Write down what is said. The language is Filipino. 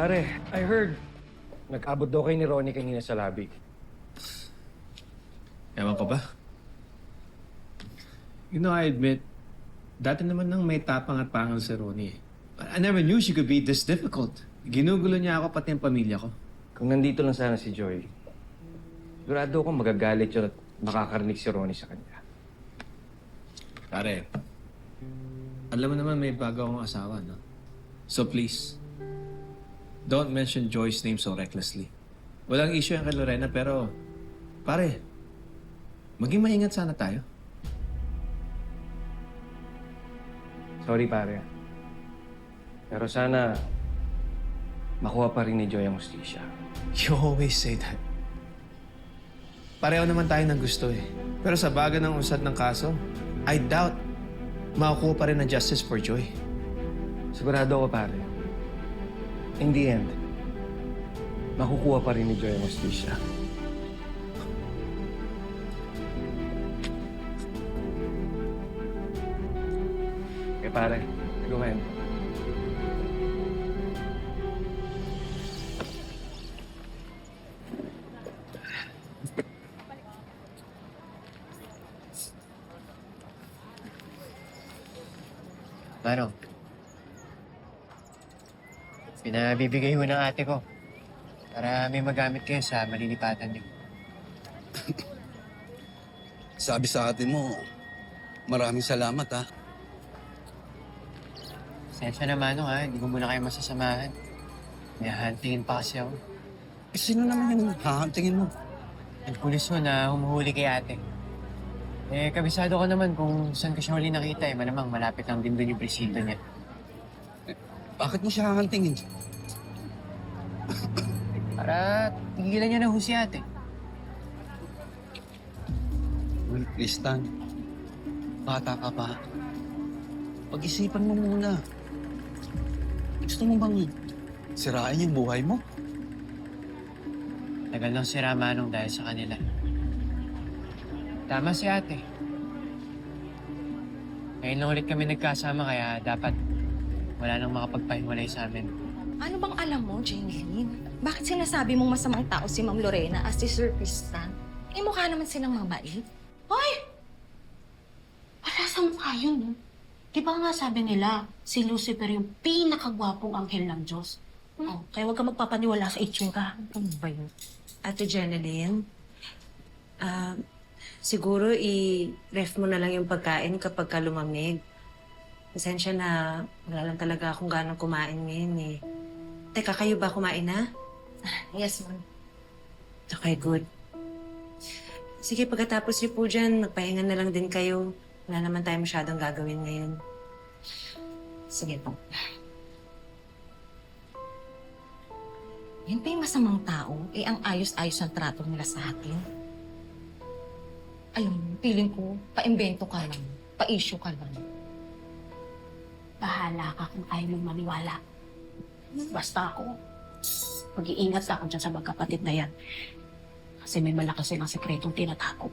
Pare, I heard nag-abot daw kayo ni Ronnie kanina sa lobby. Ewan ko ba? You know, I admit, dati naman nang may tapang at pangal si Ronnie. But I never knew she could be this difficult. Ginugulo niya ako pati ang pamilya ko. Kung nandito lang sana si Joy, sigurado ako magagalit yun at makakarinig si Ronnie sa kanya. Pare, alam mo naman may bago akong asawa, no? So please, don't mention Joy's name so recklessly. Walang issue yan kay Lorena, pero pare, maging maingat sana tayo. Sorry, pare. Pero sana makuha pa rin ni Joy ang hustisya. You always say that. Pareho naman tayo ng gusto eh. Pero sa baga ng usad ng kaso, I doubt makukuha pa rin ng justice for Joy. Sigurado ako, pare. In the end, makukuha pa rin ni Joy ang hustisya. Okay, pare. Go ahead. Ano? Pinabibigay mo ng ate ko para may magamit kayo sa malilipatan niyo. Sabi sa atin mo, maraming salamat ha. Sensya naman ha, hindi ko muna kayo masasamahan. May hahantingin pa kasi ako. Eh, sino naman yung hahantingin mo? Yung pulis ho na humuhuli kay ate. Eh, kabisado ko naman kung saan ko siya huli nakita eh. Malamang malapit lang din doon yung presinto niya. Bakit mo siya hahantingin? Para tigilan niya na ho si ate. Well, Tristan, bata ka pa. Pag-isipan mo muna. Gusto mo bang sirain yung buhay mo? Tagal nang sira Manong dahil sa kanila. Tama si ate. Ngayon lang ulit kami nagkasama kaya dapat wala nang makapagpahiwalay sa amin. Ano bang alam mo, Janeline? Bakit sinasabi mong masamang tao si Ma'am Lorena at si Sir Tristan? Eh, mukha naman silang mabait. Hoy! Wala sa mukha yun, no? Di ba nga sabi nila, si Lucifer yung pinakagwapong anghel ng Diyos? Oh, kaya huwag ka magpapaniwala sa itsura. Ano ba yun? Ate Jeneline, siguro i-ref mo na lang yung pagkain kapag ka lumamig. Pasensya na, wala lang talaga akong ganang kumain ngayon eh. Teka, kayo ba kumain na? Yes, ma'am. Okay, good. Sige, pagkatapos niyo po dyan, magpahinga na lang din kayo. Wala naman tayo masyadong gagawin ngayon. Sige po. Yan pa yung masamang tao, eh ang ayos-ayos ang trato nila sa atin. Alam mo, feeling ko, pa-imbento ka lang, pa-issue ka lang. Bahala ka kung ayaw mong maniwala. Basta ako, mag-iingat ako dyan sa magkapatid na yan. Kasi may malakas silang sekretong tinatago.